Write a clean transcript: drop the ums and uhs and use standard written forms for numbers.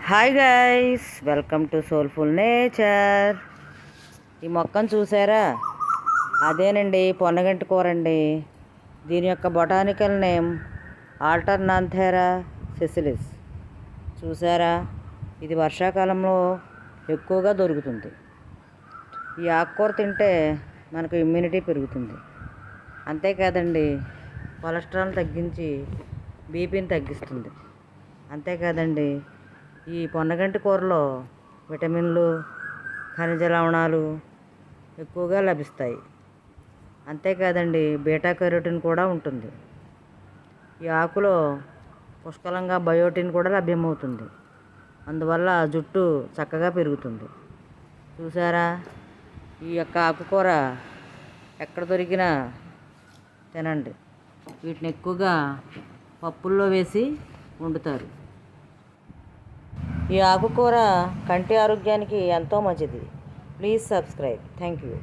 Hi guys, welcome to soulful nature. ఈ మొక్కను చూసారా? అదేనండి పొన్నగంటి కూర అండి. దీని యొక్క బొటానికల్ నేమ్ ఆల్టర్నాంథెరా సెసిలిస్. చూసారా? ఇది వర్షాకాలంలో ఎక్కువగా దొరుకుతుంది. ఈ ఆకుకూర తింటే మనకు ఇమ్యూనిటీ పెరుగుతుంది. అంతేకాదండి, కొలెస్ట్రాల్ తగ్గించి బీపీని తగ్గిస్తుంది. అంతేకాదండి, ఈ పొన్నగంటి కూరలో విటమిన్లు, ఖనిజ లవణాలు ఎక్కువగా లభిస్తాయి. అంతేకాదండి, బీటా కెరోటిన్ కూడా ఉంటుంది. ఈ ఆకులో పుష్కలంగా బయోటిన్ కూడా లభ్యమవుతుంది. అందువల్ల జుట్టు చక్కగా పెరుగుతుంది. చూసారా? ఈ యొక్క ఆకుకూర ఎక్కడ దొరికినా తినండి. వీటిని ఎక్కువగా పప్పుల్లో వేసి వండుతారు. ఈ ఆకుకూర కంటి ఆరోగ్యానికి ఎంతో మంచిది. Please subscribe. Thank you.